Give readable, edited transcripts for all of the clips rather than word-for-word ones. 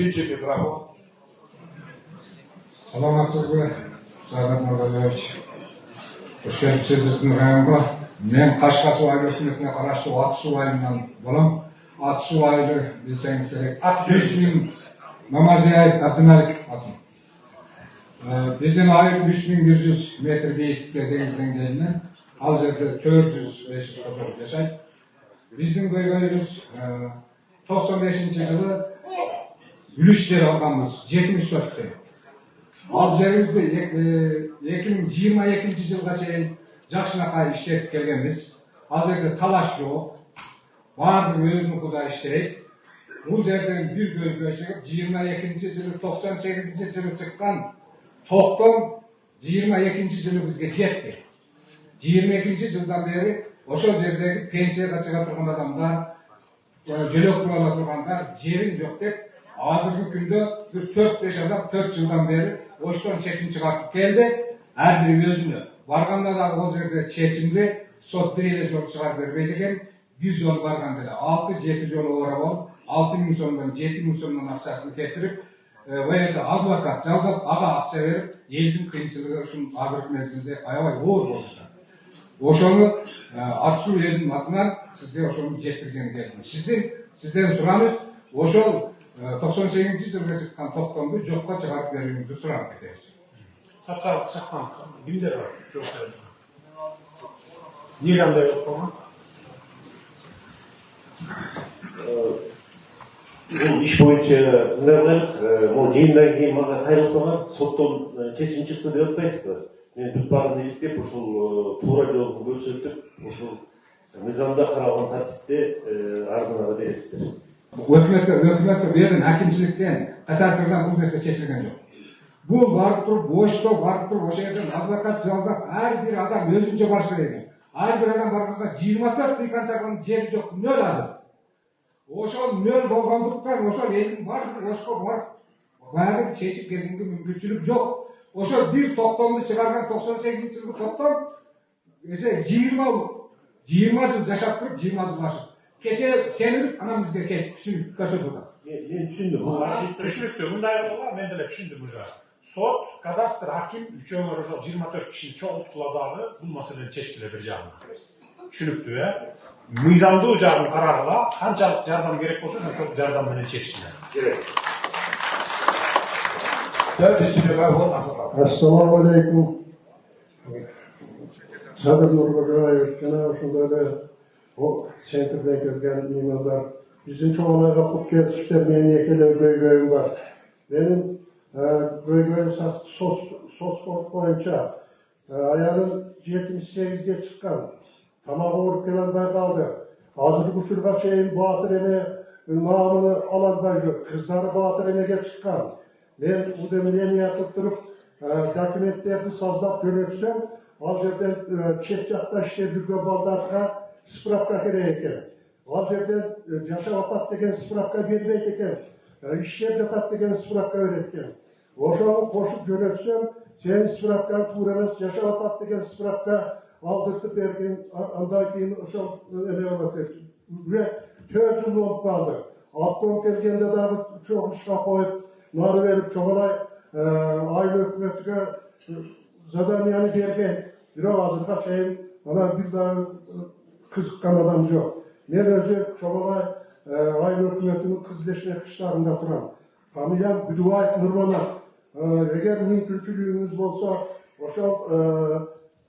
Üçüncü mikrofon. Саламатсызбы, Садыр Нұрғалиевич. Hoş geldiniz біздің районға. Мен Қашқасу өкіметіне қарашты Атсу айынан болам. Атсу айы білсеңіз керек. Ат-Жүзмин Мамазияев Абдымәлік атым. Біздің айы 3100 метр биіктікте деңіз деңгейінен, ал жерде 400-500 қожалық жашайды. Біздің көйгөйіміз 95 жылы үліштер алғанбыз 74-те. Ал жерімізді 2022 жылға шейін жақшынақай іштетіп келгенбіз. Ал жерде талаш жоқ, бардың өзінің құда іштейді. Бұл жерден бір көйгөй шығып, 22 жылы, 98 жылы шыққан тоқтың 22 жылы бізге жетті. 22 жылдан бері ошол жердегі пенсияға шыға тұрған адамдар, жөлөк бола тұрғандар жерін жоқ деп, азыркы күндө 4-5 адам 4 жылдан бері оштон чечим чыгартып келди. Ар бири өзүнө барганда да ол жерде чечимди сот бир эле жол чыгарып бербейт экен. 100 жол барганда да 6-7 жол ора болуп, 6000 сомдон 7000 сомдон акчасын кетирип, жерде адвокат жалдап, ага акча берип, элдин кыйынчылыгы ушун азыркы мезгилде аябай оор болушту. Ошону Атсу элдин атынан сизге ошону жеткиргени келдим. Сизден суранып, ошол 98 жылга чыккан токтомду жокко чыгарып берүүңүздү сурап кетебиз. Сапсалык чыккан кимдер бар? Неге андай болуп калган? Бул иш боюнча мындай могу жыйындан кийин мага кайрылсаңар соттон чечим чыкты деп атпайсызбы? Мен бүт баарын иликтеп ушул туура жолду көрсөтүп, ушул мыйзамда каралган тартипте арызыңарды бересиздер. Өкмөткө берген акимчиликтен, катастырдан бул нерсе чечилген жок. Бул барып туруп, бошто барып туруп, ошол жерден адвокат жалдап, ар бир адам өзүнчө барыш керек. Ар бир адам барганда 24 дыйканчанын жери жок, нөл азыр. Ошол нөл болгондуктан ошол элдин баардыгы ошко барып, баягы чечип келгенге мүмкүнчүлүк жок. Ошол бир токтомду чыгарган 98-жылкы токтом, 20 жыл жашап туруп, 20 жыл башып. Кече сенилип, анан бизге келип түшүнүп көрсөтүп атат. Мен түшүндүм. Түшүнүктүү, мындай болгон, мен деле түшүндүм уже. Сот, кадастр, аким үчөөңөр ошо 24 кишини чогулткула дагы бул маселени чечкиле бир жагынан. Түшүнүктүү, мыйзамдуу жагын карагыла, канчалык жардам керек болсо ошончолук жардам менен чечкиле. Керек. Ассаламу алейкум. Садыр Нұрғалиев, жана ушундай эле центрден келген имамдар. Биздин чоңайга куп келишиптер, менин экеле көйгөйүм бар. Менин көйгөйүм соцспорт боюнча аялым 78-ге чыккан. Тамак ооруп келе албай калды. Азыркы учурга чейин Баатыр эне наамын ала албай жүр. Кыздары Баатыр энеге чыккан. Мен уведомление туруп документтерди создап жөнөтсөм, ал жерден чет жакта иштеп жүргөн балдарга справка керек экен. Ал жерден жашап атат деген справка бербейт экен. Иштеп жатат деген справка берет экен. Ошону кошуп жөнөтсөм, сенин справкаң туура эмес, жашап атат деген справка алдыртып берген, андан кийин ошол эме болот экен. 4 жыл болуп калды. Аттон келгенде дагы чогулушка коюп, нары берип чоңолай айыл өкмөткө заданияны берген. Бирок азыркыга чейин ана бир дагы кызыккан адам жок. Мен өзү чоңолай айыл өкмөтүнүн кызылешме кыштарында турам. Фамилиям Бүдүбаев Нурманов. Эгер мүмкүнчүлүгүңүз болсо, ошол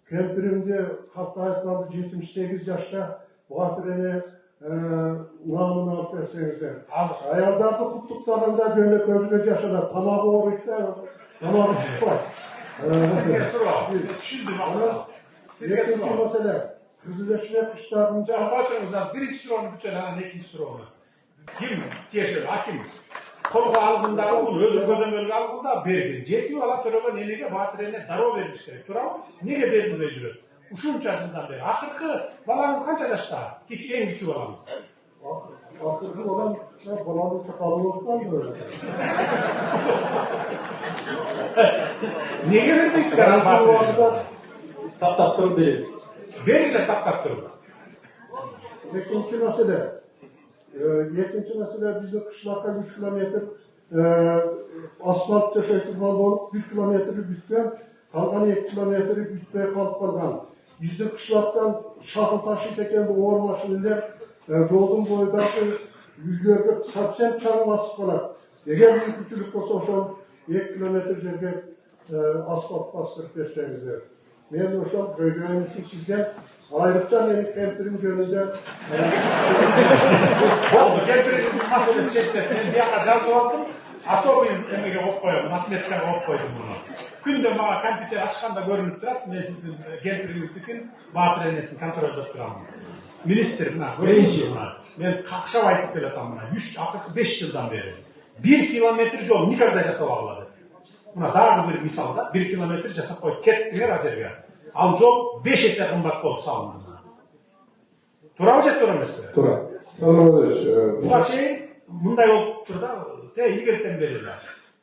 кемпиримди каттайып калды 78 жашта, Баатыр эне наамын алып берсеңиздер. Аялдарды куттуктаганда жөнү көзгө жашанат, тамагы ооруйт да, тамагы чыкпайт. Сизге суроо, түшүндүм акча. Сизге суроо. Маселе, кызылешме кыштарында Жакпатыңыз, биринчи суроону бүтөп анан экинчи суроону. Ким тиешеби, аким? Колго алгында, бул өзү көзөмөлгө алгында берген. Жети бала төрөгөн энеге Баатыр эне дароо бериш керек. Туурабы? Неге берилбей жүрөт? Ушунча жылдан бери. Акыркы балаңыз канча жашта? Эң кичүү балаңыз. акыркы баланы чакалып калды. Неге бербейсиздер Баатыр? Таптап туруп берет. Бергиле таптап туруп. Экинчи маселе, Екінші мәселе біздің қышлаққа 3 километр asfalt döşektirmen olup 1 kilometre bütken, kalgan 2 kilometre bütmeye kalıp kalgan. Bizde kışlaktan şahıl taşı eken bu oğur maşiniler yolun boydaki yüzlerge sapsen çağın basıp kalar. Eğer bir küçülük olsa oşan 2 kilometre жерге asfalt bastırıp verseniz. Men oşan köygenim için sizden ayrıca benim kempirim yönünde Oldu, kempirinizin meselesi geçti. Ben bir yaka жазып aldım. Особый emeğe koyup koydum, atletler koyup koydum bunu. Günde bana kompüter açkanda görünüp durat, ben sizin kempirinizdeki batır enesini kontrol edip duramam. Minister buna, görünüyor buna. Ben kakşap aytıp belatam buna, 5 yıldan beri. 1 kilometre yol ne kadar jasap ağladı. Buna daha bir misalda 1 kilometre jasap koyup kettiler acerga. Al yol 5 есе kımbat bolup salındı. Turabı jet duramaz mı? Тура. Саламатович, Bular şey, bunday olup turda, ilgerten beriler.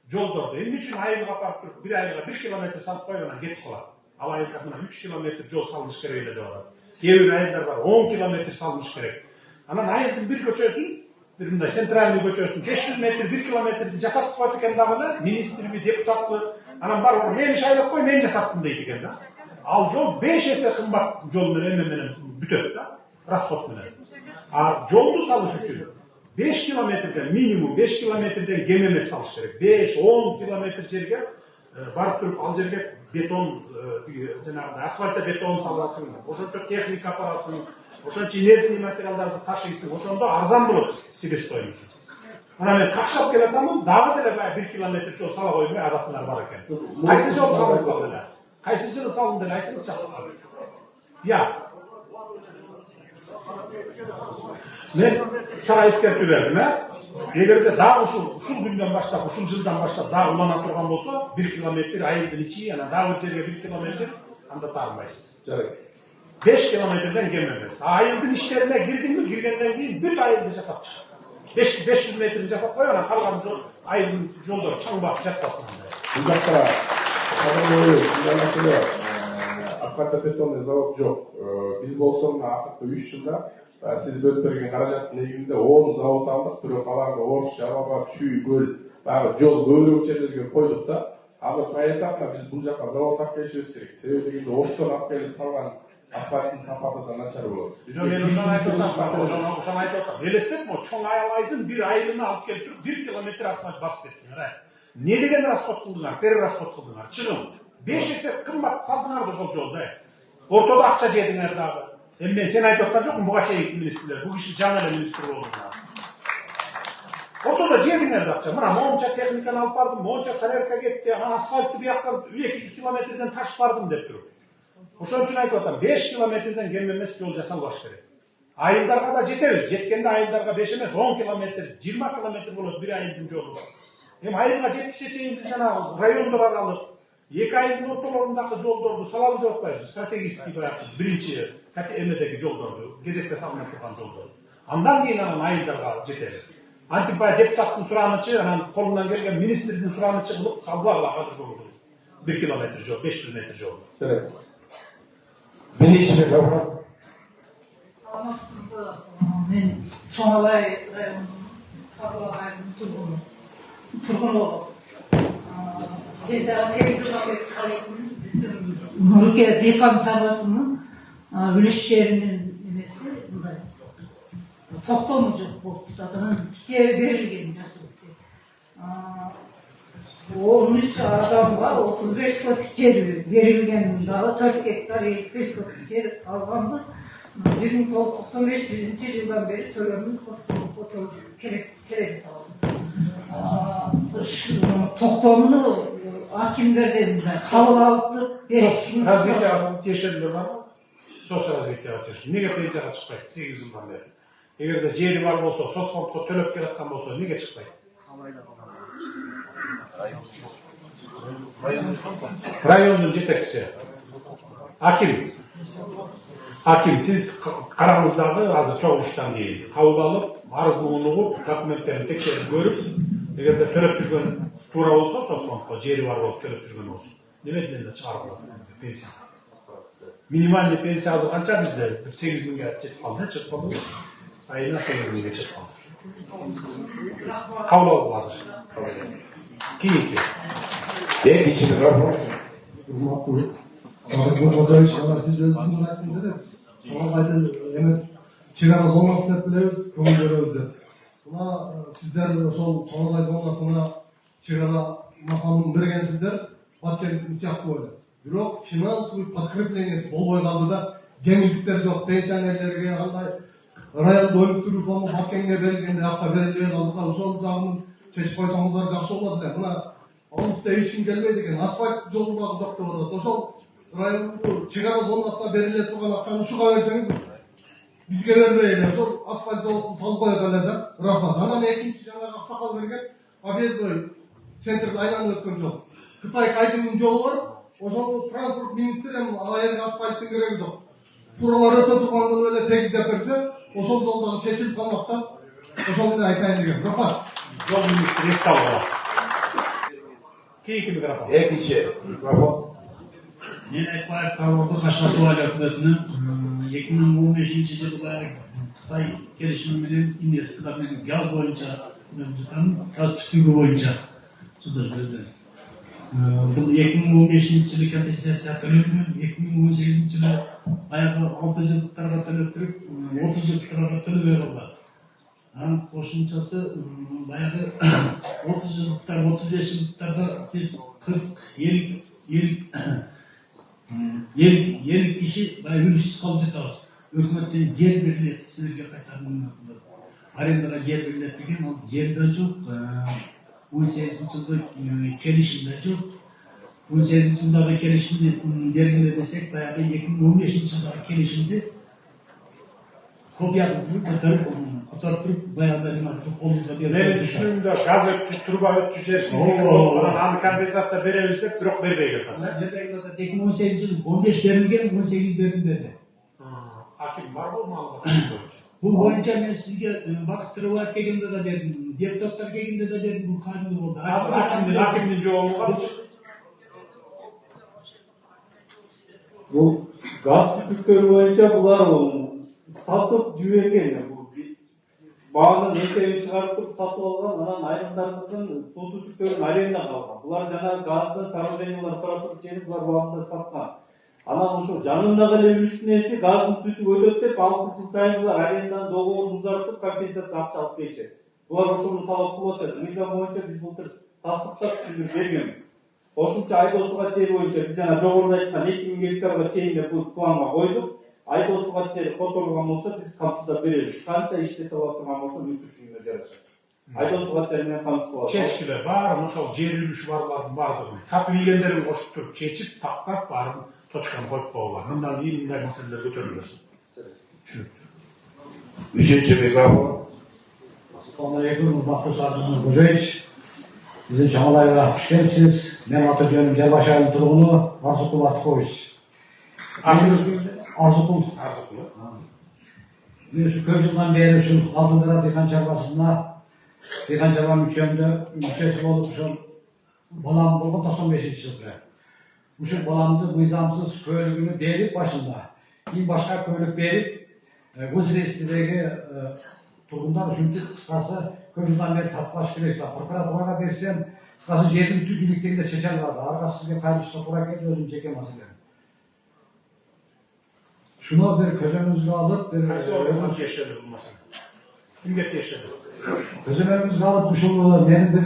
Жолдорду эмне үчүн айылга апарып туруп bir айылга 1 kilometre салып койгонан кетип калат. Ал айылга мына 3 kilometre жол салыныш керек эле деп атат. Кээ бир айылдар бар 10 kilometre салыныш керек. Анан айылдын bir көчөсүн, bir мындай центральный көчөсүн 500 метр 1 kilometrди жасап коет экен дагы, министрби, депутатпы, анан барып мени шайлап кой, мен жасаптым дейт экен да. Ал жол 5 есе кымбат жол менен бүтөт да, расход менен. А жолду салыш үчүн 5 kilometreden minimum 5 kilometreden kem emес салыш керек. 5-10 kilometre жерге барып туруп ал жерге бетон жанагы асфальтта бетон саласың, ошончо техника апарасың, ошончо инертный материалдарды ташыйсың, ошондо арзан болот себестоимость. Анан мен какшап келатамын, дагы деле баягы 1 kilometre жол сала койбой адаттар бар экен. Кайсы жол салынып калды эле? Кайсы жылы салынды эле айтыңыз жакшылап. Я мен сага эскертүү бердим, эгерде дагы ушул күндөн баштап, ушул жылдан баштап дагы улана турган болсо, 1 kilometre айылдын ичи, анан дагы бир жерге 1 kilometre анда таарбайсыз. жарайт. 5 kilometreden кем эмес. Айылдын иштерине кирдиңби, киргенден кийин бүт айылды жасап чык. 500 метрин жасап кой, анан калган айылдын жолдору чаң басып жатпасын андай. Бул жакта мындай маселе, асфальтобетонный завод жок. Биз болсо мына акыркы 3 жылда siz bölüp berген каражаттын негизинде 10 завод алдык, бирок аларды Ош, Жалаба, Чүй, Көл, баягы жол көбүрөөк жерлерге койдук да. Азыр этапта биз бул жака завод алып келишибиз керек. Себеби дегенде Оштон алып келип салган асфальттын сапаты да начар болот. Мен ошону айтып атам. Элестетме, чоң айылдын бир айылына алып келип туруп 1 kilometre асфальт басып кеттиңер. Не деген расход кылдыңар, перерасход кылдыңар. Чыгым. 5 есе кымбат салдыңар ошол жолду. Ортодо акча жедиңер дагы. Мен sen айтып аткан жокмун, буга чейинки министрлер, бул киши жаңы эле министр болду. Ортодо жедиңер да акча. Мына монча техниканы алып бардым, монча солярка кетти, анан асфальтты бияктан 200 kilometreden таш бардым деп туруп. Ошон үчүн айтып атам, 5 kilometreden кем эмес жол жасалбаш керек. Айылдарга да жетебиз. Жеткенде айылдарга 5 эмес, 10 kilometre, 20 kilometre болот бир айылдын жолу. Эми айылга жеткиче чейин биз жана райондор аралык 2 айылдын ортолорундагы жолдорду салалы деп атпайбыз. Стратегический баягы биринчи эмедеги жолдорду, кезекте салынып турган жолдорду. Андан кийин анан айылдарга жетели. Антип баягы депутаттын суранычы, анан колунан келген министрдин суранычы кылып салбагыла азыр болду. 1 kilometre жол, 500 метр жол. Жарайт. Биринчи жолу. Мен Чоңалай районунун Кабылай айылынын тургуну. Пенсияга 8 жылдан бери чыгарыптын. Нурке Дейкан чарбасынын үлүш жеринин эмеси мындай. Токтому жок болуп жаткан, китеби берилген жашылыкты. 13 адамга 35 соток жер берилген, дагы 4 гектар 55 соток жер алганбыз. 1995 жылдан бери төлөмүбүз керек токтомуну акимдерден кабыл алып бериши. Развитияга тиешелер барбы? Соцразвитияга тиешелер. Неге пенсияга чыкпайт 8 жылдан бери? Эгерде жери бар болсо, соцфондко төлөп келаткан болсо, неге чыкпайт? Райондун жетекчиси. Аким, siz караңыздагы азыр чоң иштен кийин кабыл алып, арызын угуп, документтерин текшерип көрүп, эгерде төлөп жүргөн туура болсо, соцфондко жери бар болуп төлөп жүргөн болсо, немеден да чыгарып алат пенсия. Минимальный пенсия азыр канча бизде? 8 миңге жетип калды, чыгып калды. Айына 8 миңге чыгып калды. Кабыл алып азыр. Keyinki. Ekінші микрофон. Urmatlı. Sadık Murtadoviç, siz özünüzün hakkında da biz. Soğanaydı, yani çiğdemez olmasını hep biliyoruz, kabul görüyoruz hep. Buna sizler soğanaydı olmasına çiğdemez makamın birgensizler, batken misyak böyle. Bürok, finans ve подкреплениесі bol boy kaldı da жеңилдиктер жоқ, пенсионерлерге кандай район бөлүп туруп фонду баткенге берилгенде акча берилбей калды. Ошол жагын чечип койсоңуздар жакшы болот эле. Мына Алыста ешкім келмейді екен, асфальт жолы бар жоқ деп отырады. Ошол районду чыгаруу зонасына бериле турган акчаны ушуга берсеңиз бизге бербей эле ошол асфальт жолун салып коет эле да. Рахмат. Анан экинчи жанагы аксакал берген объездной центрди айланып өткөн жол. Кытай кайдыгын жолу бар. Ошол транспорт министри ал жерге асфальттын кереги жок. Фуралар өтө турганда эле тегиздеп берсе, ошол жол дагы чечилип калмак да. Ошол менен айтайын дегем. Рахмат. Жол министри эске алгыла. Keyinki mikrofon. Ekінші микрофон. Мен айтпай Таволды Қашқасуаль өкіметінің 2015 жылы Қытай келісіміменен инвесторлармен газ бойынша газ түтігі бойынша судыр бізді. Бұл 2015 жылы компенсация төлеммен 2018 жылы аяғы 6 жылдықтарға төлеп тұрып 30 жылдықтарға төлеп алды. Қосымшасы баяғы 30 жылдықтар, 35 жылдықтарға біз 40-50 киши үлесіз қалып жатамыз. Өкіметтен жер беріледі, сіздерге қайтарымын. Арендаға жер беріледі деген, ол жерде жоқ. 18 жылғы келісімде жоқ. 18 жылдағы келісімде бергіле десек, баяғы 2015 жылдағы келісімде kopya kurtarıp bayanlar kolunuzda bir Benim düşünümde gaz ötçü, turba ötçü içerisinde anı kompensasya veririz de bürok vermeyi getirdi. 2018 yıl 15 verilgen 18 verilmedi. Hakim var mı malı? Bu boyunca ben sizge baktırıvat kegimde de verdim, deputatlar kegimde de verdim, bu kanun oldu. Hakiminin çoğunluğu var. Bu gaz kütükleri boyunca bular satıp jübерген. Bağını neyse çıkartıp satıp algan, анан айрымдардын суу түтүктөрүнүн аренда калган. Булар жанагы газды сооружениялар туруп ченip булар багында саткан. Анан ошо жанындагы эле үлүштүнеси газдын түтүгү өтөт деп 6 жыл сайын булар аренданын договорун узартып компенсация акча алып келишет. Булар ошону талап кылып атышат. Мыйзам боюнча биз былтыр тастыктап түшүндүрүп бергенбиз. Кошумча Айдоосуга жер боюнча биз жана жогоруда айткан 2000 гектарга чейин деп бул планга койдук. Айдоосуга жер которулган болсо биз камсыздап беребиз. Канча иштете алып турган болсо мүмкүнчүлүгүнө жараша. Айдоосуга жер менен камсыздап. Чечкилер баарын ошол жер үлүшү барлардын баардыгын сатып ийгендерин кошуп туруп чечип тактап баарын точканы коюп койгула. Мындан кийин мындай маселелер көтөрүлбөсүн. Üçüncü mikrofon. Assalamualaikum warahmatullahi wabarakatuh. Bizim Çamalay'a hoş geldiniz. Ben Atatürk'ün Cerbaşay'ın turgunu Arzukul Atkoviç. Arzukul. Şu köy yıldan beri şu Altındıra Dikhan Çarbası'nda Dikhan Çarbanın müçesi olup şu balam bulgun 95. yılda. Şu balamdı bu nizamsız köylüğünü berip başında. Kim başka köylük berip bu reisindeki turgunlar çünkü kıskası köy yıldan beri tatlaş birleşti. Prokuratura versem kıskası yerin tüm birliklerinde çeçen vardı. Arkası sizge kaymışta kura geldi özüm çekemezsin. Şuna bir közümüzü alıp bir Kaysi orman yaşadı bu masada. Kimget yaşadı? közümüzü alıp düşünüyorlar. Benim bir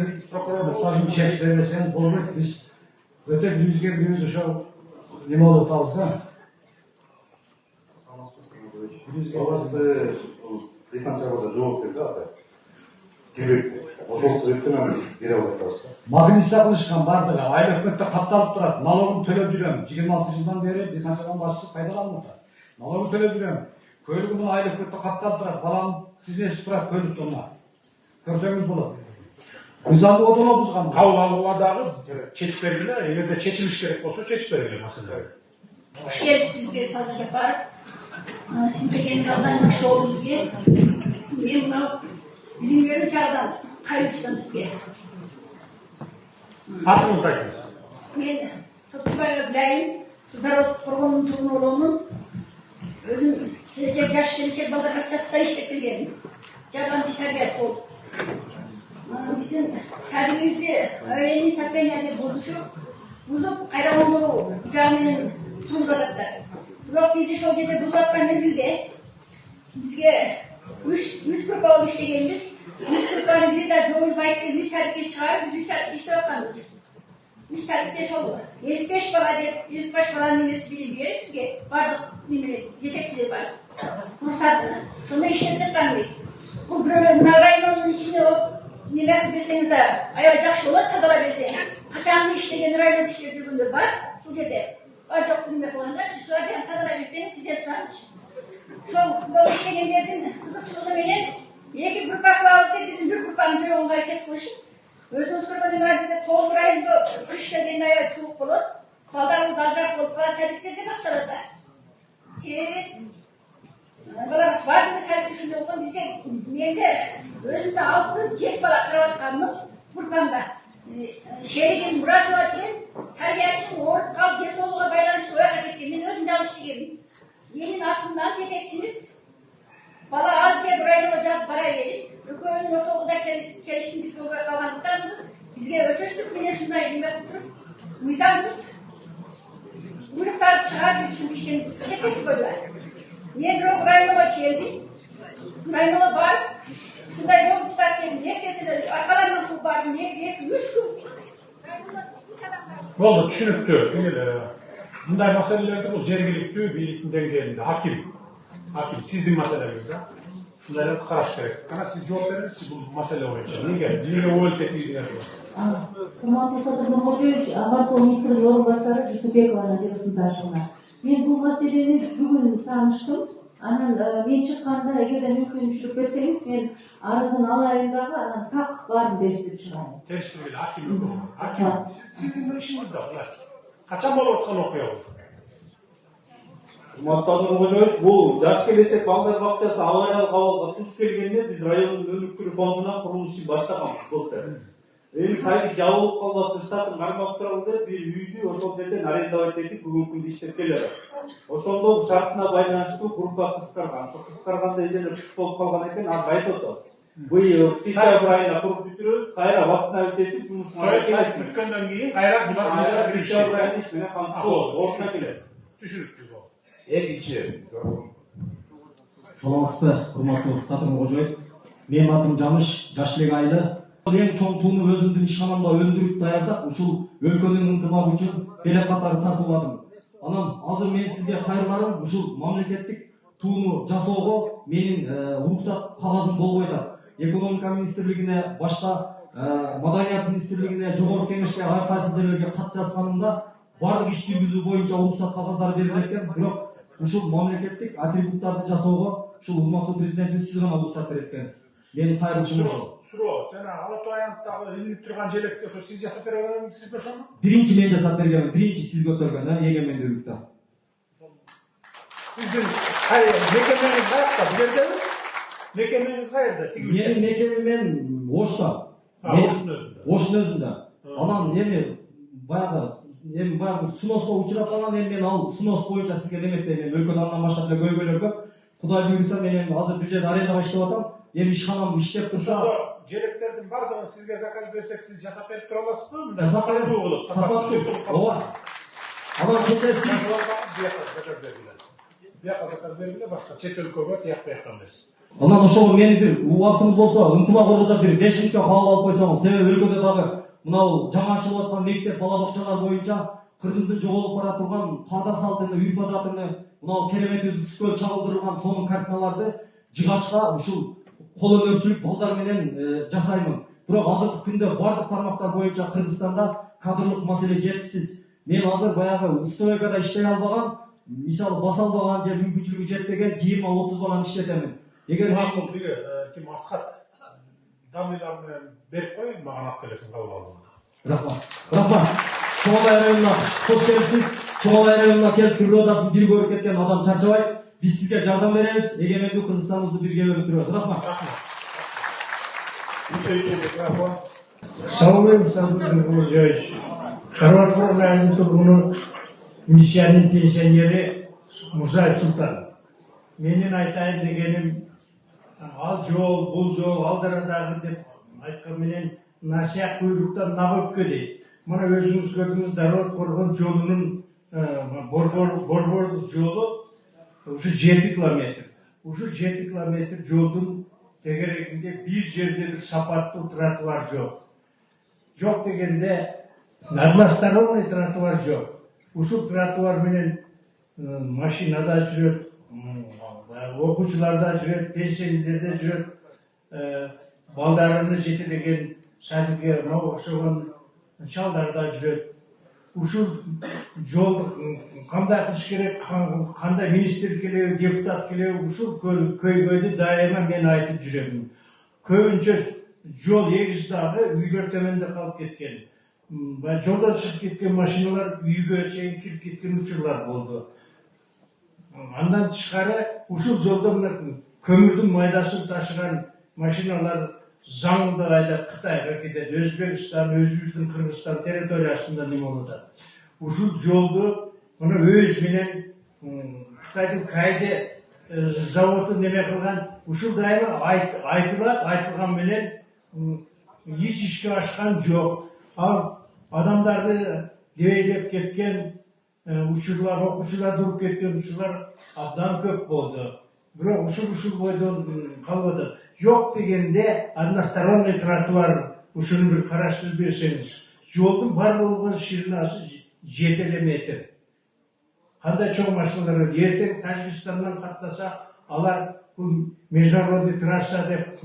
muhtajım çeşit verirsen bulduk biz öte yüzge birimiz uşağı nime olup alırsa Babası Dikhan Çarбасына жооп берди ата. Керек. Ошол себептен бере албайбыз. Магнитте кылышкан бардыгы айыл өкмөттө катталып турат. Налогун төлөп жүрөм. 26 жылдан бери Dikhan Çarban башчысы пайдаланып атат. Налогун төлөп жүрөм. Көйлүгүмдүн айыл өкмөттө катталып турат. Балам тизмеси турат көйлүктөн. Көрсөңүз болот. Мисалы отоно бузган. Кабыл алгыладагы чечип бергиле, эгерде чечилиш керек болсо чечип бергиле маселени. Hoş geldiniz bizge Sadık Yapar. Sizin pekeniz adayın şoğlu bizge. Ben bunu bilmiyorum çağdan kayıpçıdan sizge. Atınızda kimsin? Ben Tutkubay'la bileyim. Şu Darot programının turnuğunun özüm gelecek yaş gelecek balda kaçacağız da işlek bilgelim. Çağdan bir terbiyat oldu. Bizim sergimizde öğrenin sosyalini bozup kayramamuru caminin turuzadattı. Biroq bizi şu жерде buzatkan mezilde bizge 3 grupa olup işlegenimiz. 3 grupların biri de Joel White'de 3 hareket çıkarıp biz 3 hareket işlevatkanımız. 3 hareket şolu. 55 balanın nimesi bilim berip bizge bardıq yetekçiler var. Ruhsatını. Şunda işlettirkandık. Bu rayonun içinde o nimet berseniz de ayağı жақсы olur, тазалап берсеңіз. Қашанғы işlegen rayonda işlеп жүргендер бар. Şu жерде бар жоқ nimet olanda şulardan тазалап берсеңіз сізден сұраныш. Şol bu işlegenlerдің қызықшылығы менен екі группа қылабыз деп біздің бір группаның жоғынға әрекет қылышып, өзіңіз көргендей бізде 9 айында қыш келгенде аяғы суық болады, балдарымыз ажырақ болып қала сәбеттерден ақшалады. Себебі баламыз бар деген сәбет үшін болған бізде менде өзімде 6-7 бала қарап жатқанмын группамда. Шереген Мұратова деген тәрбиеші орып қалып денсаулығына байланысты ояққа кеткен. Мен өзім де алып істегенмін. Менің артымдан жетекшіміз бала аз деп районға жазып бара беріп, екеуінің орталығында келісім бітпей қалғандықтан бізге өшөштік менен шундай ұйымдасып тұрып, мыйзамсыз бұйрықтарды шығарып біз үшін іштен жеткізіп қойдылар. Мен бирок районға келдім, районға барып, шундай болып ұстап келдім. Ертесіне арқаларынан қуып бардым, 2-3 күн. Болды, түшүнүктүү. Мындай маселелерди бул жергиликтүү бийликтин деңгээлинде аким сиздин маселеңиз да. Шундайларды караш керек. Кана сиз жооп бериңизчи бул маселе боюнча. Эмне өл четигиңер? Урматтуу Садыр Нурможоевич, Агартуу министринин орун басары Жусупбекованын делосун ташыгына. Мен бул маселени бүгүн тааныштым. Анан мен чыкканда эгерде мүмкүнчүлүк берсеңиз, мен арызын алайын дагы, анан так баарын териштирип чыгайын. Териштиргиле аким. Сиздин ишиңиз да булар. Качан болуп аткан окуя бул? Урматтуу Нурможоевич, бул жаш келечек балдар бакчасы авариялык абалга туш келгенде биз райондун өнүктүрүү фондунан курулуш ишин баштаганбыз былтыр. Эми сайты жабылып калбасын штатын кармап турабыз деп бир үйдү ошол жерден арендовать этип бүгүнкү күндө иштеп келет. Ошондо шартына байланыштуу группа кыскарган. Ошо кыскарганда эжелер туш болуп калган экен, азыр айтып атат. Быйыл сентябрь айында куруп бүтүрөбүз, кайра восстановить жумушуна Сайт бүткөндөн кийин кайра булар сентябрь айында иш менен камсыз ордуна келет. Түшүнүктүү бул. Экинчи. Саламатсызбы, урматтуу Садыр Нурможоев. Менин атым Жамыш, жаш элек айылы. Эң чоң тууну өзүмдүн ишканамда өндүрүп даярдап, ушул өлкөнүн ынтымагы үчүн белек катары тартууладым. Анан азыр мен сизге кайрыларым ушул мамлекеттик тууну жасоого менин уруксат кагазым болбой атат. Экономика министрлигине, башка маданият министрлигине, жогорку кеңешке ар кайсы жерлерге кат жазганымда бардык иш жүргүзүү боюнча уруксат кагаздары берилет экен, бирок ушул мамлекеттик атрибуттарды жасоого ушул урматтуу президентибиз сиз гана уруксат берет экенсиз. Менин кайрылышым ошол. Суроо, жана Алатоо аянттагы илинип турган желекти ошо сиз жасап бере аласызбы ошону? Биринчи мен жасап бергенмин, биринчи сиз көтөргөн, эгемендүүлүктө. Сиздин мекемеңиз каякта? Бул жердеби? Мекемеңиз каерде? Менин мекемем Ошто. Оштун өзүндө. Анан баягы сынооско учурап калган, мен ал сыноос боюнча сизге демектейм. Өлкөдө андан башка деле көйгөйлөр көп. Кудай буйруса мен азыр бир жерде арендага иштеп атам. Ишканам иштеп турса, желектердин бардыгын сизге заказ берсек, сиз жасап берип тура аласызбы? Жасап берип болот. Сапаттуу. Ооба. Анан кечээ сиз бияка заказ бергиле, башка чет өлкөгө тияк эмес. Анан ошого мени бир убактыңыз болсо, ынтымак ордуда бир 5 мүнөткө кабыл алып койсоңуз, себеби өлкөдө дагы мынау жаңа ачылып аткан мектеп бала бакчалар боюнча кыргыздын жоголуп бара турган пада салтыны, үрп адатыны, мынау керемет үзүскө чагылдырылган сонун картиналарды жыгачка ушул кол өнөрчүлүк балдар менен жасаймын. Бирок азыркы күндө бардык тармактар боюнча Кыргызстанда кадрлык маселе жетишсиз. Мен азыр баягы стройкада иштей албаган, мисалы баса албаган же мүмкүнчүлүгү жетпеген 20-30 баланы иштетемин. Эгер мен ким Асхат дамыйлар менен берип кой, мага алып келесиң кабыл алганда. Рахмат. Чоңалай районуна кош келипсиз. Чоңалай районуна келип природасын бир көрүп кеткен адам чарчабайт. Биз сизге жардам беребиз. Эгемендүү Кыргызстаныбызды бирге өнүктүрөбүз. Рахмат. Салам алейкум, Садыр Нурможоевич. Хорватия районунун тургуну миссиянын пенсионери Мурзаев Султан. Менин айтайын дегеним, ал жол, бул жол, алдарадагы деп Aytkан менен насия куйруктан нагөпкө дейт. Мына өзүңүз көрдүңүз Дароо Коргон жолунун борбор жолу ушу 7 километр. Ушу 7 километр жолдун тегерегинде бир жерде бир сапаттуу тротуар жок. Жок дегенде односторонний тротуар жок. Ушул тротуар менен машина да жүрөт, окуучулар да жүрөт, пенсионерлер да жүрөт, балдарына жетелеген садикке окшогон чалдар да жүрөт. Ушул жолду кандай кылыш керек, кандай министр келеби, депутат келеби, ушул көйгөйдү дайыма мен айтып жүрөм. Көбүнчө жол эгиз дагы үйлөр төмөндө калып кеткен. Жолдан чыгып кеткен машиналар үйгө чейин кирип кеткен учурлар болду. Андан тышкары ушул жолдо көмүрдүн майдасын ташыган машиналар заңды айдап Кытайга кетет, Өзбекстан, өзүбүздүн Кыргызстан территориясында неме болуп атат. Ушул жолду мына өз менен Кытайдын Кайде заводу неме кылган, ушул дайыма айтылат, айтылган менен эч ишке ашкан жок. Ал адамдарды дебейлеп кеткен учурлар, окуучуларды уруп кеткен учурлар абдан көп болду. Бирок ушул бойдон калып атат. Жок дегенде односторонний тротуар ушуну бир караштырып берсеңиз, жолдун бар болгон ширинасы 7 метр. Кандай чоң машиналар эртең Тажикстандан каттаса, алар бул международный трасса деп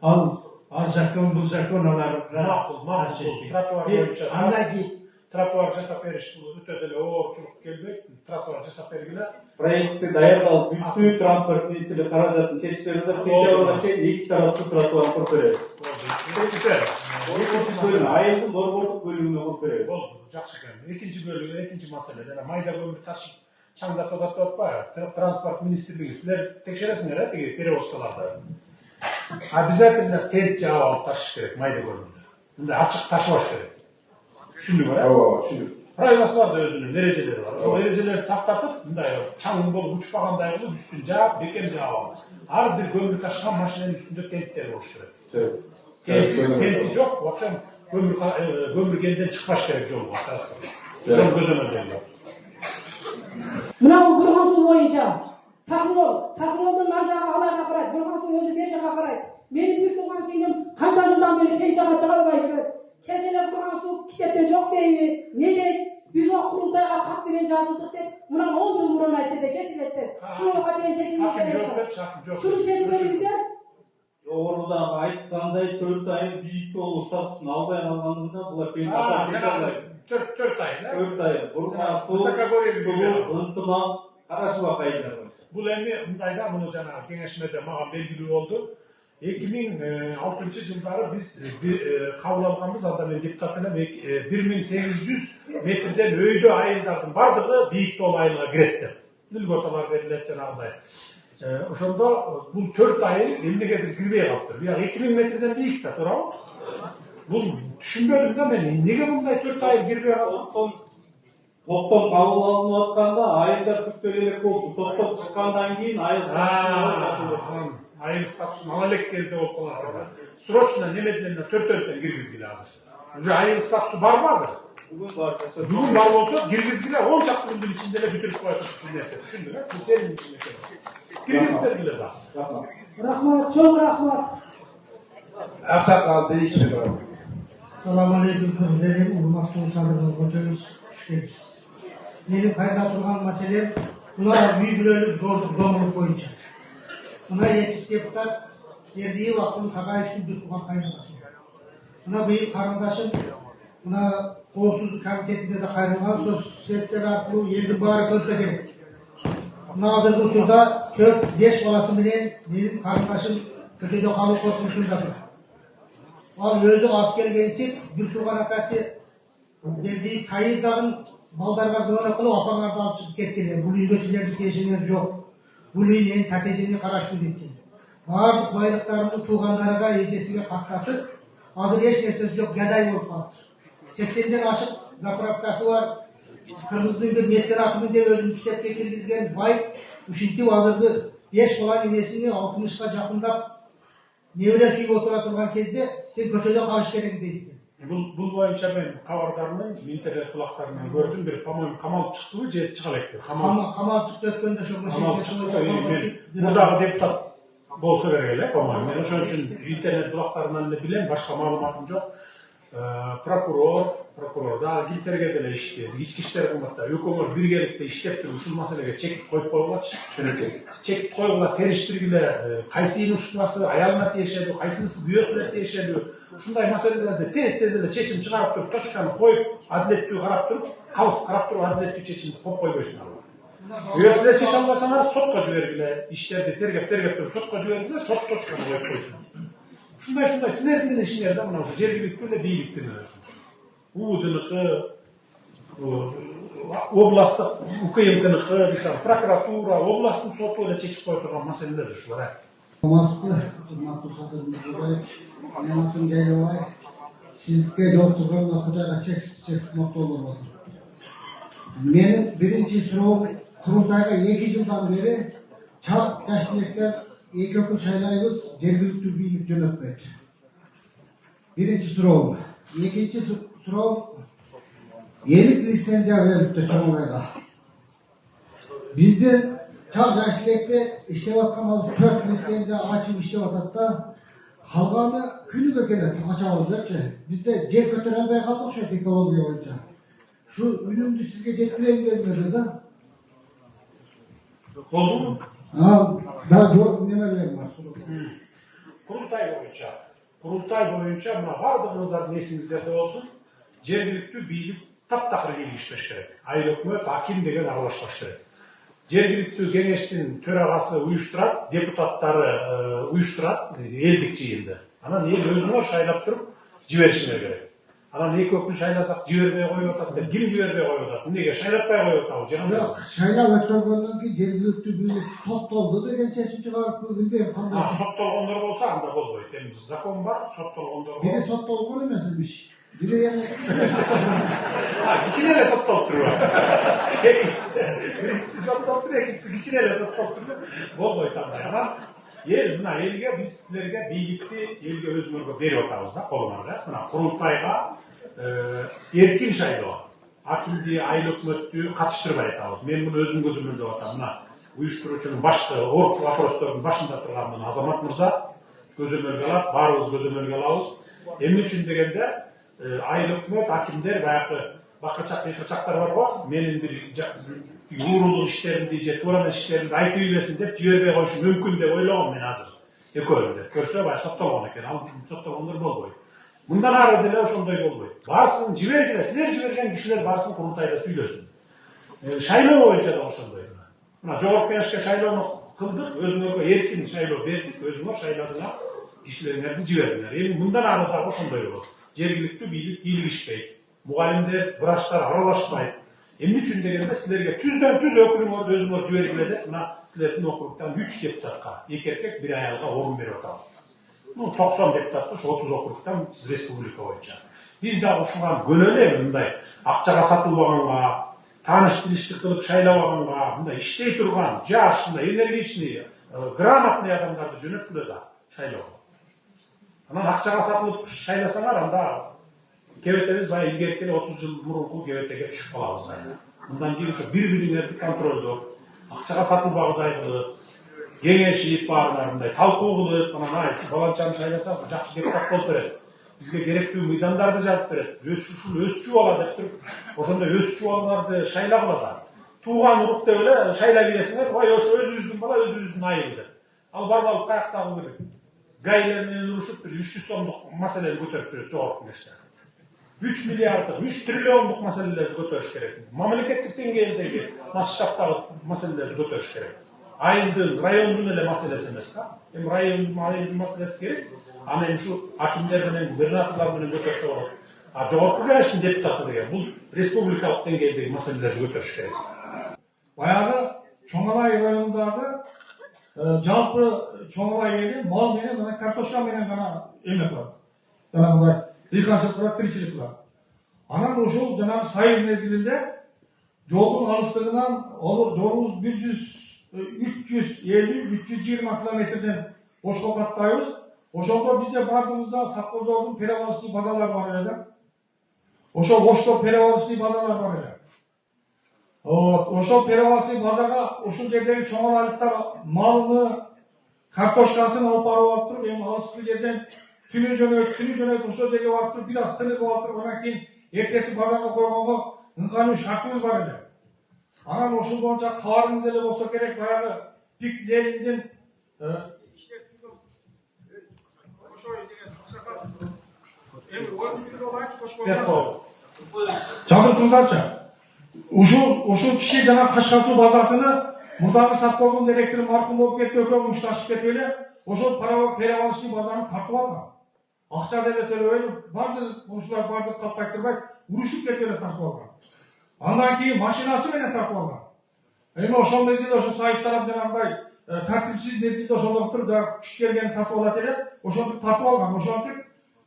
ал закон, бул закон аларга макул тротуар боюнча тротуар жасап бериш бул өтө деле оорчулук келбейт. Тротуар жасап бергиле. Проекти даярдалып, бүттү транспорт министрлиги каражатын чечип берди. Сентябрга чейин 2 тараптуу тротуар куруп беребиз. Экинчи бөлүм айылдын борбордук бөлүгүнө куруп беребиз. Болду, жакшы экен. Экинчи бөлүгү, экинчи маселе жана майда көмүр ташып чаңдатып атпайбы? Транспорт министрлиги силер текшересиңер тиги перевозкаларды. Обязательно тент жаап алып ташыш керек майда көмүрдү. Мындай ачык ташыбаш керек. Түшүндүңөр? Ооба, түшүндүк. Правилосу бар өзүнүн эрежелери бар. Ошол эрежелерди сактатып, мындай чаң болуп учпагандай кылып үстүн жаап, бекем жаап алып. Ар бир көмүр ташыган машинанын үстүндө тенттер болуш керек. Тенти жок, вообще көмүр кенден чыкпаш керек жолго. Жол көзөмөлдөнгөн. Мына Бурган суу боюнча Сахнолдун нар жагы аларга карайт, Бурган суу өзү бер жака карайт. Менин бир тууган сиңдим канча жылдан бери пенсияга чыгарбай жүрөт. Келселер Бурган суу китепте жок дейби? Не дейт? Биз о курултайга кат менен жазылдык деп, мына 10 жыл мурун айтты деп чечилет деп. Шуга чейин чечилбей келет. Шуну чечип бериңиздер. Жогорудагы айткандай 4 айын бийликтүү статусун албай калгандыгында булар пенсияга 4 ай, 4 ай. Бурган суу ынтымак карашыбак айылдар. Бул эми мындайда муну жана кеңешмеде мага белгилүү болду. 2006 жылдары биз кабыл алганбыз, анда мен депутат элем, 1800 метрден өйдө айылдардын бардыгы бийиктүү айылга кирет деп. Льготалар берилет жанагындай. Ошондо бул 4 айыл эмнегедир кирбей калыптыр. Бияк 2000 метрден бийик да, туурабы? Бул түшүнбөдүм да мен, эмнеге мындай 4 айыл кирбей калды? Токтом кабыл алынып атканда айылдар бүттө элек болду. Токтом чыккандан кийин айыл айыл статусун ала элек кезде болуп калат. Срочно немеден 4-4тен киргизгиле азыр. Уже айыл статусу барбы азыр? Бүгүн бар болсо киргизгиле 10 чакты күндүн ичинде эле бүтүрүп коет ушул нерсе. Түшүндүңүз? Бул сенин киргизип бергиле да. Рахмат, чоң рахмат. Аксакал дейчи. Assalamu alaikum kızlarım, urmaktуу sadırın koçunuz,üşkemiz. Benim kayda turgan meselem, buna büyüklülük zorluk boyunca. Buna yetmiş deputat, geldiği vaktin Takayış'ın düşman kaynakası. Buna büyük karındaşım, buna Koğusuzluk Komitesi'nde de kaynaklar, sosyetler arkalı yerin bağırı közde gerek. Buna hazır uçurda 4-5 balası bilen benim karındaşım köşede kalıp korkmuşundadır. Al özü asker gelsin, Gülşurgan akası geldiği kayırdağın baldarga zıvana kılıp apanlarda alıp çıkıp kettiler. Bu üyöçülerdi keşinler yok. Bu üyenin tatecini karaşkın etti. Bağırdık baylıklarını tuğanlarına ecesiyle katlatıp, hazır eş nersesi yok, gaday olup kaldı. 80'den aşık zapravkası var. Kırgızlığı bir metsenatını de özüm kitapke kirgizgen bay, üşinti hazırdı 5 olan inesini 60'a yakında Nevre suyup otura turgan kezde sen köçöde kalış gerek deydi. Бұл бойынша мен хабардарынан интернет бұлақтарынан көрдім, бір по-моему қамалып шықты же шыға кетті. Камал çıktı ötkönde şu Бұдағы депутат болса керек эле, по-моему. Мен ошон үчүн интернет бұлақтарынан билем, башка маалыматым жок. Прокурор да Гилтерге деле иштеди. Ички иштер кызматта өкмөт биргеликте иштеп туруп ушул маселеге чекит коюп койгулачы. Чекит койгула, териштиргиле, кайсынын ушунасы аялына тиешеби, кайсынысы бүйөсүнө тиешеби. Ушундай маселелерде тез эле чечим чыгарып туруп, точканы коюп, адилеттүү карап туруп, калыс карап туруп адилеттүү чечимди коюп койбойсуңар. Бүйөсүнө чече албасаңар сотко жибергиле, иштерди тергеп туруп сотко жибергиле, сот точканы коюп койсун. Ушундай силердин эле ишиңер да, мына ушу жергиликтүү эле бийликтин эле. УДНК, областық УКМКНК, прокуратура, областың соты эле чечип кое турган маселелер ушулар. Мен атым Гейлебай, сизге жол турган акыжага чексиз моктолор болсун. Менин биринчи суроом курултайга 2 жылдан бери чак жаштылыктар 2 өкүл шайлайбыз, жергиликтүү бийлик жөнөтпөйт. Биринчи суроом. Экинчи суроом, элик лицензия берилипти Чоңлайга. Биздин чак жаштылыкта иштеп атканыбыз 4 лицензия ачып иштеп атат да, калганы күнүгө келет ачабыздарчы. Бизде жер көтөрө албай калдык ошо экология боюнча. Şu ürünü sizge жеткирейин келмedi da. Болдуму? Да, жок немелерим бар. Курултай боюнча мына бардыгыңыздардын эсиңиздерде болсун, жергиликтүү бийлик таптакыр кийлигишпеш керек. Айыл өкмөт, аким деген аралашпаш керек. Жергиликтүү кеңештин төрагасы уюштурат, депутаттары уюштурат элдик жыйынды. Анан эл өзүңөр шайлап туруп жиберишиңер керек. Анан 2 өкүл шайласак жибербей коюп атат деп, ким жибербей коюп атат? Эмнеге шайлатпай коюп атабы? Жок, шайлап өткөргөндөн кийин жергиликтүү бийлик соттолду деген чечим чыгарып билбейм кандай. Соттолгондор болсо анда болбойт. Эми закон бар, соттолгондор. Бири соттолгон эмесмиш. Бири эми кичине эле соттолуп турбу? Биринчиси соттолуп туруп, экинчиси кичине эле соттолуп туруп болбойт андай. Анан эл мына элге биз силерге бийликти элге өзүңөргө берип атабыз да, колуңарга. Мына курултайга эркин шайлоо. Акимди, айыл өкмөттү катыштырбай атабыз. Мен муну өзүм көзүмөн деп атам. Мына уюштуруучунун башкы вопростордун башында турган мына Азамат мырза көзөмөлгө алат, баарыбыз көзөмөлгө алабыз. Эмне үчүн дегенде айыл өкмөт, акимдер баягы бакырчактар бар го, менин бир уурулук иштеримди же туура эмес иштеримди айтып ийбесин деп жибербей коюшу мүмкүн деп ойлогом мен азыр. Экөөнү көрсө баягы соттолгон экен, ал соттолгондор болбойт. Мындан ары деле ошондой болбойт. Барсын жибергиле, силер жиберген кишилер барсын курултайда сүйлөсүн. Шайлоо боюнча да ошондой. Мына жогорку кеңешке шайлоону кылдык, өзүңөргө эркин шайлоо бердик, өзүңөр шайладыңар, кишилериңерди жибердиңер. Эми мындан ары да ошондой болот. Жергиликтүү бийлик кийлигишпейт. Мугалимдер, врачтар аралашпайт. Эмне үчүн дегенде силерге түздөн-түз өкүлүңөрдү өзүңөр жибергиле деп, мына силердин округтан 3 депутатка, 2 эркек, 1 аялга орун берип атабыз. 90 депутатты 30 округтан республика боюнча. Биз дагы ушуга көнөлө мындай акчага сатылбаганга, тааныш билишти кылып шайлабаганга, мындай иштей турган, жаш, мындай энергичный, грамотный адамдарды жөнөткүлө да шайлоого. Анан акчага сатылып шайласаңар, анда кебетебиз баягы илгерки 30 жыл мурунку кебетеге түшүп калабыз. Мындан кийин ошо бири-бириңерди контролдоп, акчага сатылбагыдай кылып, кеңешип баарындай талкуу кылып, анан баланчаны шайласа жакшы депутат болуп берет. Бизге керектүү мыйзамдарды жазып берет. Ушул өсчү бала деп туруп, ошондой өсчү балаларды шайлагыла да. Тууган урук деп эле шайлап бересиңер, ой ошо өзүбүздүн бала, өзүбүздүн айыл деп. Ал барып алып каяктагы бир гайлер менен урушуп 300 сомдук маселени көтөрүп жүрөт жогорку кеңеште. 3 миллиарддык, 3 триллиондук маселелерди көтөрүш керек. Мамлекеттик деңгээлдеги масштабтагы маселелерди көтөрүш керек. Айылдын, райондун эле маселеси эмес да. Эми райондун маселеси керек. Аны ушу акимдер менен, губернаторлор менен көтөрсө болот. А жогорку кеңештин депутаты деген бул республикалык деңгээлдеги маселелерди көтөрүш керек. Баягы Чоңалай районундагы жалпы Чоңалай эли мал менен, картошка менен гана эме кылат. Жанагындай дыйканчылык кылат, тиричилик кылат. Анан ошол жанагы сайыз мезгилинде жолдун алыстыгынан жолубуз 350-320 километрден бошко каттайбыз. Ошондо бизде бардыгыбызда совхоздордун перевалочный базалары бар эле да. Ошол Ошто перевалочный базалар бар эле. Ошол перевалочный базага ушул жердеги чоң айлыктар малыны, картошкасын алып барып туруп, эми алыскы жерден түнү жөнөйт ошол жерге барып туруп, бир аз тыныгып алып туруп, анан кийин эртеси базарга койгонго ыңгайлуу шартыбыз бар эле. Анан ошол боюнча кабарыңыз эле болсо керек, баягы Пик Лениндин Жабыр туңдарчы. Ушул киши жана Кашкар суу базасыны мурдагы совхоздун директору маркум болуп кетти, экөө мушташып кетип эле ошол перевалочный базаны тартып алган. Акча деле төлөбөй, барды ушулар барды калпай турбай, урушуп кетип эле тартып алган. Андан кийин машинасы менен тартып алган. Эми ошол мезгилде ошо Сайып тарап жанагындай тартипсиз мезгилде ошолорду күч келгени тартып алат эле, ошону тартып алган. Ошентип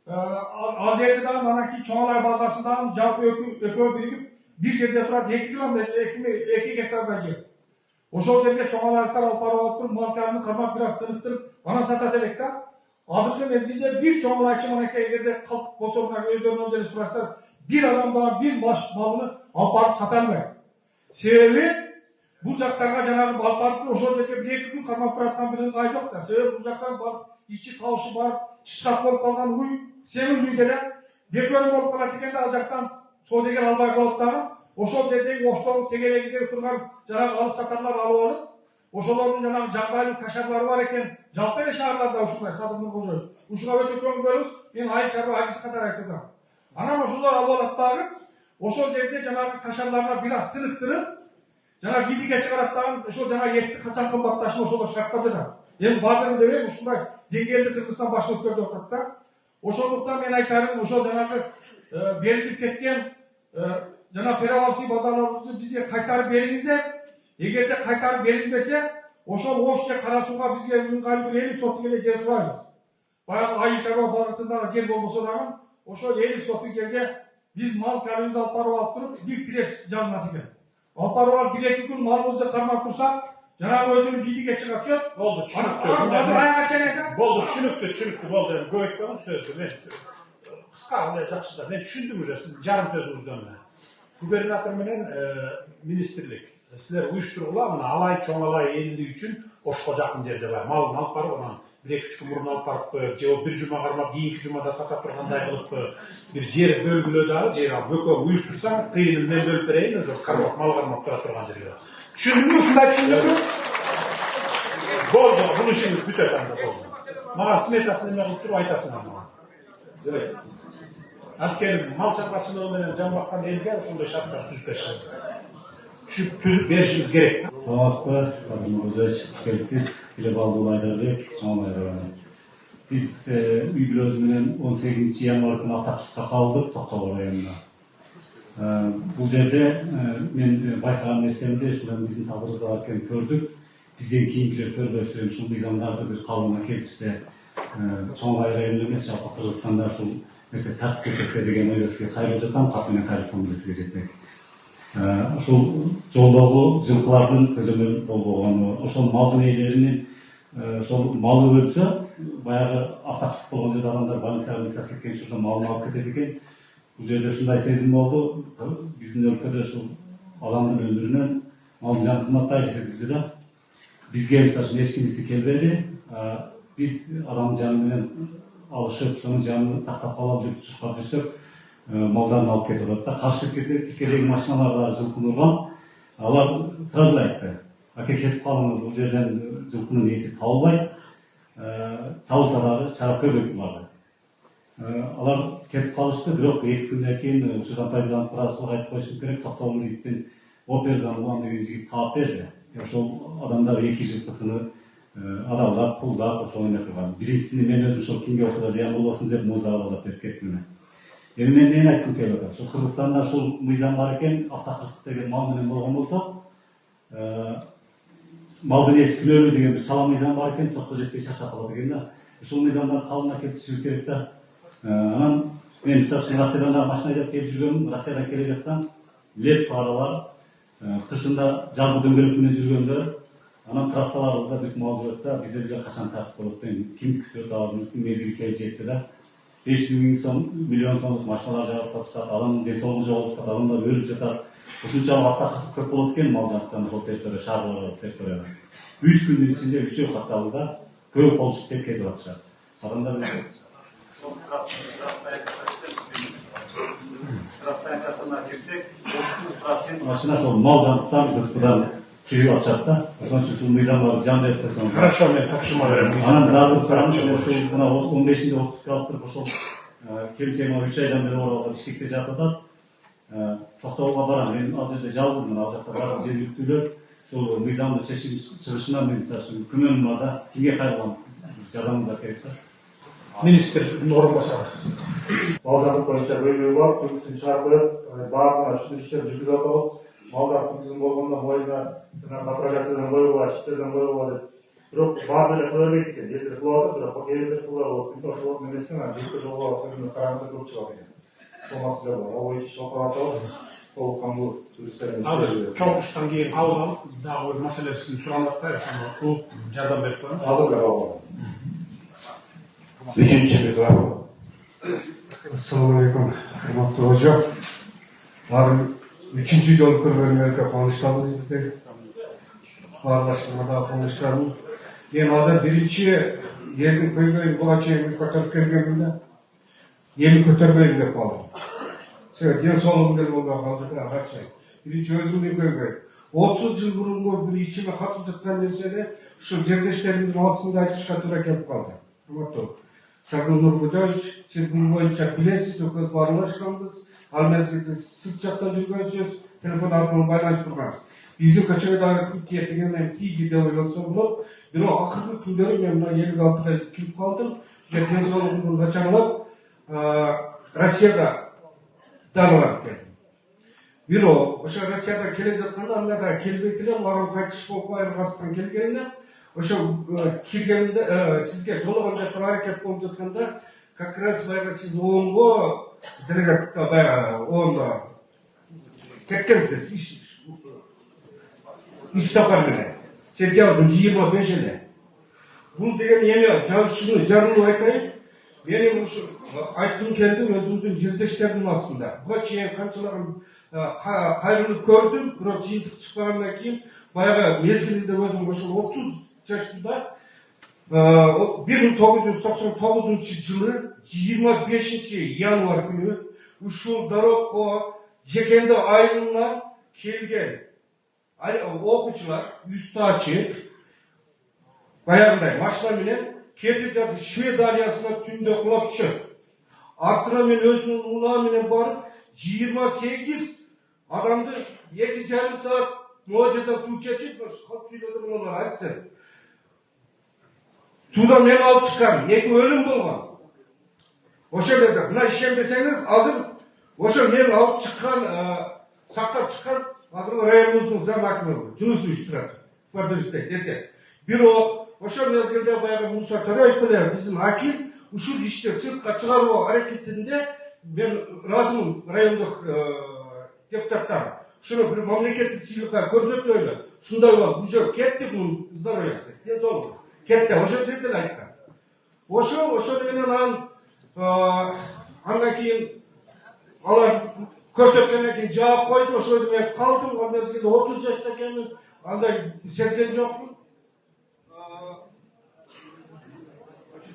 ал жерде дагы анан кийин Чоң Алай базасындан жалпы экөө биригип бир жерде турат 2 километр 2 гектардай жер. Ошол жерге Чоң Алайлыктар алып барып туруп, мал кармын кармап бир аз тыныктырып, анан сатат элек да. Азыркы мезгилде бир Чоң Алайчы мынакей эгерде калп болсо мына өздөрүнөн деле сурашсаң, бир адам дагы бир малыны алып барып сата алмайт. Себеби бул жактарга жанагы алып барып ошол жерге 1-2 күн кармап тураткан бир ыңгай жок да. Себеби бул жактан барып ичи табышы барып, чычкак болуп калган уй, семиз уй деле бекөр болуп калат экен да, ал жактан соодагер албай калат дагы. Ошол жердеги Оштогу тегерегиде турган жанагы алып сатарлар алып алып, ошолордун жанагы жагдайлуу кашарлары бар экен. Жалпы эле шаарларда ушундай Садырдын кожоюп. Ушуга өтө көңүл мен айыл чарба ажыс катары айтып атам. Анан ошолор алып алат дагы, ошол жерде жанагы кашарларга бир аз тыныктырып, жана гидиге чыгарат дагы, ошол жана этти качан кымбатташын ошолор шарттап жатат. Эми бардыгы дебейм, ушундай деңгээлде Кыргызстан башчы өткөрүп атат да. Ошондуктан мен айтарым, ошол жанагы берилип кеткен жана перевалочный базарларыбызды бизге кайтарып бериңиздер. Эгерде кайтарып берилбесе, ошол Ош же Кара сууга бизге ыңгайлуу 50 сотук эле жер сурайбыз. Баягы айыл чарба багытындагы жер болбосо дагы, ошол 50 сотук жерге биз мал карыбызды алып барып алып туруп, бир пресс жалынат экен. Алып барып алып 1-2 күн малыбызды кармап турсак, жанагы өзүнүн бидиге чыгып түшөт. Болду, түшүнүктүү. Азыр айга ченек. Болду, түшүнүктүү болду. Көп айткан сөздү. Мен кыска эле жакшы да. Мен түшүндүм уже сиздин жарым сөзүңүздөн. Губернатор менен министрлик силер уюштургула, мына Алай Чоң Алай элдиги үчүн Ошко жакын жерде бар. Малын алып барып, анан 1-2 күн мурун алып барып коюп, же бир жума кармап, кийинки жумада сата тургандай кылып бир жер бөлгүлөө дагы, жер алып экөө уюштурсаң, тыйынын мен бөлүп берейин, ошо кармап, мал кармап тура турган жерге. Түшүндүңбү? Ушундай түшүндүңбү? Болду, бул ишиңиз бүтөт анда болду. Мага сметасын эме кылып туруп айтасың аны. Анткени мал чарбачылыгы менен жан баккан элге ошондой шарттар түзүп беришибиз керек. Саламатсызбы, Садыр Кожоевич, хуш келипсиз. Глебалдуу Айдарбек, Чоң Алай району. Биз үй бүлөбүз менен 18 январь күнү Автакчыска кабылдык, Токтогул районуна. Бул жерде мен байкаган нерсемди ушул биздин табырыбызда бар экенин көрдүк. Бизден кийинкилер көрбөсө, ушул мыйзамдарды бир калыбына келтирсе, Чоң Алай району эмес, жалпы Кыргызстанда ушул нерсе тартып кетсе деген ойдо сизге кайрылып жатам, кат менен кайрылсам деле сизге жетпек. Ошол жолдогу жылкылардын көзөмөл болбогону, ошол малдын ээлеринин ошол малы өлсө, баягы автоксик болгон жерде адамдар больницага кеткен учурда малын алып кетет экен. Бул жерде ушундай сезим болду. Биздин өлкөдө ушул адамдын өмүрүнөн малдын жаны кымбаттай сезилди да. Бизге мисалы эч кимиси келбеди. Биз адамдын жаны менен алышып, ошонун жанын сактап калалы деп чуркап жүрсөк, малдарын алып кетип атат да. Каршы тикедеги машиналарда жылкыны урган. Алар сразу айтты: "Аке, кетип калыңыз, бул жерден жылкынын ээси табылбайт. Табылса дагы чарап көбөйт буларды." Алар кетип калышты, бирок 2 күндөн кийин ушудан пайдаланып бир азчылык айтып коюшум керек. Токтогул жигиттин Оперзан улан деген жигит таап берди. Ошол адамдар 2 жылкысыны адалдап, пулдап, ошол ойноп турган. Биринчисини мен өзүм ошол кимге болсо да зыян болбосун деп муздап алдап берип кеттим. Эми мен эмне айткым келип атат? Ошол Кыргызстанда ушул мыйзам бар экен, автокырсык деген мал менен болгон болсо, малдын ээси күнөөлүү деген бир чала мыйзам бар экен, сотко жетпей шаршап калат экен да. Ушул мыйзамдан калыбына келтиришибиз керек да. Анан мен мисалы үчүн Россиядан машина айдап келип жүргөм, Россиядан келе жатсам, лед фаралар, кышында жазгы дөңгөлөк менен жүргөндө Анан трассаларыбызда бүт мавзуатта бизерге качан тартып болот деген ким күтөт, алардын мезгили келип жетти да. 500 миллион сомдук машиналар жарыктап жатат, адамдын ден соолугу жоголуп жатат, адамдар өлүп жатат. Ушунчалык автокырсык көп болот экен мал жанктан ошол территория, шаарларга территорияга. 3 күндүн ичинде 3 катталды көп болуш деп кетип атышат. Адамдар штрафстанциясына кирсек, 30% машина ошол мал жанктан бұртыдан кирип атышат да. Ошон үчүн ушул мыйзамдарды жандап кетсең. Хорошо, мен тапшырма берем. Анан дагы бир сурамыз, ошол мына 15-нде отпускка алып туруп ошол келинчегиме 3 айдан бери оралган Бишкекте жатат. Токтогулга барам. Мен ал жерде жалгызмын, ал жакта баары жергиликтүүлөр. Ошол мыйзамдын чечим чыгышынан мен мисалы күнөөнүм бар да, кимге кайрылган жардамыңыздар керек да. Министрдин орун басары. Мал жанып боюнча көйгөй бар, күнүсүн чыгарып коет, баардыгына ушул иштерди жүргүзүп атабыз. Малдар күнүсүн болгондо моюна контролерден коюуга, иштерден коюуга деп. Бирок баары эле кыла бербейт экен, элдер кылып атат, бирок кээ бирде кылбай болот. Ошол эмесин жети жолго сөзүнө караганда көп чыгат экен. Сол маселе бар. Ал боюнча окуп атабыз. Сол кандуу туристтердин Азыр чоң иштен кийин кабыл алып, дагы бир маселесин суранып атпайбы, ошондо кылып жардам берип коебуз. Азыр да кабыл. Üçüncü var. Assalamu alaikum. Hürmetli hocam. Yarın 3. yol körgönlerde konuşalım bizde. Bağlaşmada konuşalım. Ben hazır birinci yerin köygöyün bulacağını kötörüp gelgenimde yeni kötörmeyin de kaldım. Den soğuluğum der olmaya kaldı da her şey. Birinci özümün köygöy. 30 yıl burunlu bir içime katıp tutkan mersede şu жердештеримдин altında айтышка туура келип kaldı. Hürmetli. Сагыл Нурбудович, siz bunun boyunca bilesiz, ökөz barılaşkanбыз, ал мезгилде сырт жакта жүргөнсүз, телефон аркылуу байланышып турганбыз. Биздин Качагайдагы Түркия дегенден тийги деп ойлонсо болот. Бирок акыркы күндөрү мен мына 56-да кирип калдым. Ден соолугумду начарлап, Россияда дарылап келдим. Бирок ошо Россияда келе жатканда анда да келбей эле мага кайтыш болуп айыргастан келгенде ошо киргенде сизге жологон жактан аракет болуп жатканда как раз баягы сиз оңго делегатка баягы оңдо кеткенсиз иш сапар менен сентябрдын 25 эле. Бул деген эме жарылуу айтайын. Менин ушу айткым келди өзүмдүн жердештеримдин астында. Буга чейин канчалаган кайрылып көрдүм, бирок жыйынтык чыкпагандан кийин баягы мезгилинде өзүм ошол 30 жашында 1999 жылы 25 январь күнү ушул Дарокко Жекенди айылына келген окуучулар үстү ачык баягындай машина менен кетип жатып Швед дарыясына түндө кулап түшөт. Артына мен өзүнүн унаа менен барып 28 адамды 2,5 саат могу жерде суу кечип калп сүйлөдүм олар айтсын. Sudan men alıp çıkarım. Neki ölüm bulman. Oşa dedik. Buna işlenmeseniz hazır. Oşa men alıp çıkan, saklap çıkan hazır rayonumuzun zamakını cünüsü iştirak. Vardırışta dedi. Bir oşa mezgilde bayağı Musa Tarayip bile bizim hakim uşul işte sırtka çıkarma hareketinde ben razımım rayonduk deputatlar. Şunu bir memleketlik siylikler görsöktü öyle. Şunday var. Bu jok kettik bunun kızlar oyası. Ne zorlu. Kette, ошол жерде айткан. Ошол менен андан кийин алар көрсөткөндөн кийин жаап койду, ошол мен калдым, ал мезгилде 30 жашта экенмин, андай сезген жокмун.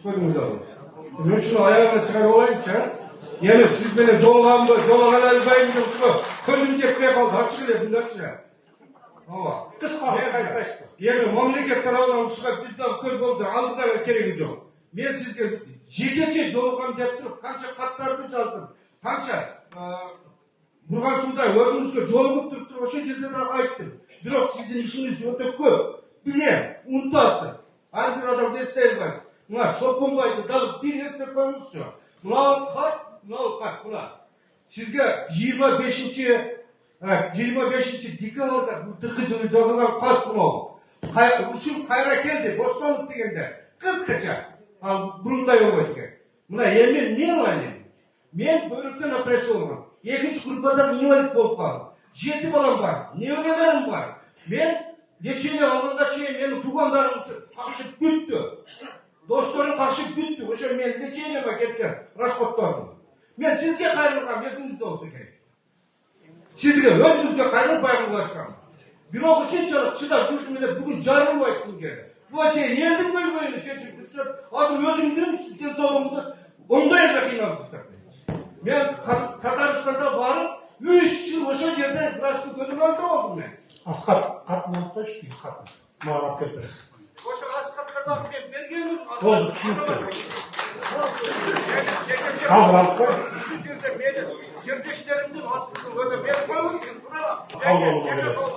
Мен ушуну аягына чыгарып алайынчы. Эми сиз менен жолуган албайм деп көзүм жетпей калды, ачык эле мындачы. Кыска айтпайсыз. Эми мамлекет тарабынан ушуга бизде көз болду, алдыга кереги жок. Мен сизге жекече жолуган деп туруп, канча каттарды жаздым, канча бурган сууда өзүңүзгө жолугуп туруп ошол жерде айттым. Бирок сиздин ишиңиз өтө көп. Билем, унутасыз. Ар бир адам эстей албайсыз. Мына Чолпонбайды дагы бир эстеп коюңузчу. Мына хат, мына. Сизге 25 декабрда былтыркы жылы жазылган кат мынау. Ушул кайра келди, Бостанов дегенде. Кыскача. Ал бурундай болбойт экен. Мына эми эмне кылайын? Мен бөйрөктөн операция болгом. Экинчи группадан инвалид болуп калдым. 7 балам бар, неберелерим бар. Мен Нечене алғанда чейин менің туғандарым қақшып бүтті. Достарым қақшып бүтті. Ошо мен неченеге кеткен расходтардым. Мен сізге қайрылғам, есіңізде болса керек. Сізге, өзіңізге қайрылып байғылашқам. Бирок ушунчалык чыдап жүрдүм эле бүгүн жарылбай келген. Буга чейин элдин көйгөйүнү чечип түшүп, азыр өзүмдүн ден соолугумду оңдой эле кыйналдыктар. Мен Татарстанда барып, 3 жыл ошол жерде врачтын көзүн алдырып алдым мен. Асхат, хатын алып қойшы дейін, хатын. Маған алып келіп бересің. Ошо Асхатқа барып мен бергенмин. Болды, түсінікті. Қазір алып қой. Шу жерде мені жердештерімдің астын өте мен қойып сұрап. Қабыл болу бересіз.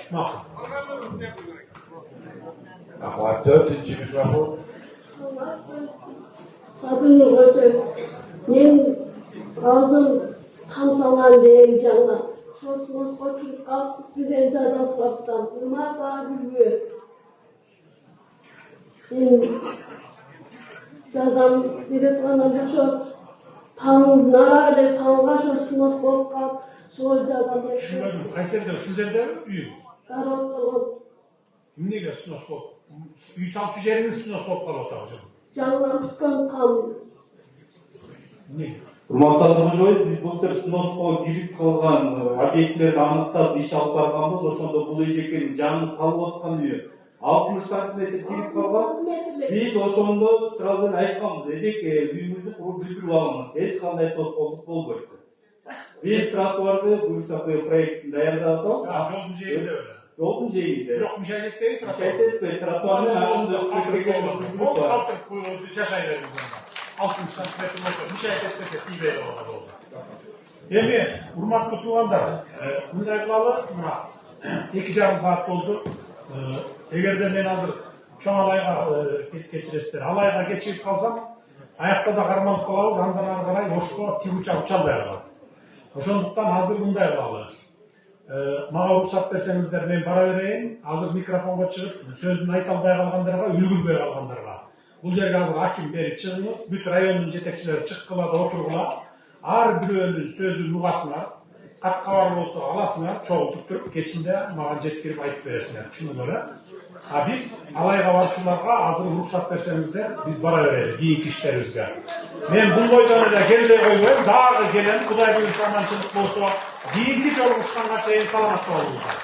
Мақұл. Ахуат, төртінші микрофон. Сабыны қойшы, мен аузым қамсалған дейм жаңа. Шосыңыз қойып қалып, сізден жадам сұраптам. Сұрма бар жүрме. Мен жадам берет ғанан ошо таңын нарағыдай салға шосыңыз қойып қалып, сол жадам берет. Шүмәзім, қайсерде, шу жерде үй? Қарауытылып. Неге сынос болып? Үй салшы жеріңіз сынос болып қалып отыр. Жаңынан тұтқан қам. Неге? Урмансадыр биз былтыр сноско кирип калган объектилерди аныктап иш алып барганбыз. Ошондо бул эжекенин жаңы салып аткан үйү 60 сантиметр кирип калган. Биз ошондо сразу айтканбыз, эжеке үйүңүздү куруп бүтүрүп алыңыз, эч кандай тоскоолдук болбойт. Биз тротуарды буюрса проектин даярдап атабыз. Жолдун жээгинде беле. Жолдун жээгинде. Бирок мишайт этпейби тротуар. Мишайт этпейт, тротуардын артында калтырып жашай бериңиз анда. 60 сантиметр болса, мишайт этпесе тийбейди болду. Эми, урматтуу туугандар, мындай кылалы, мына 2,5 саат болду. Эгерде мен азыр чоң алайга кечиресиздер, алайга кечирип калсам, аякта да кармалып калабыз, андан ары карай ошко тигүүчү учалбай калат. Ошондуктан азыр мындай кылалы. Мага уруксат берсеңиздер, мен бара берейин. Азыр микрофонго чыгып, сөзүн айта албай калгандарга, үлгүрбөй калгандарга. Бул жерге азыр аким берип чыгыңыз, бүт райондун жетекчилери чыккыла да отургула. Ар бирөөнүн сөзүн угасыңар, кат-кабар болсо аласыңар, чогултуп туруп, кечинде мага жеткирип айтып бересиңер. Түшүндүңөр? А биз алайга барчуларга азыр уруксат берсеңиздер, биз бара берели кийинки иштерибизге. Мен бул бойдон эле келбей койбойм, дагы келем, Кудай буйрса аманчылык болсо, кийинки жолугушканга чейин саламатта болуңуздар.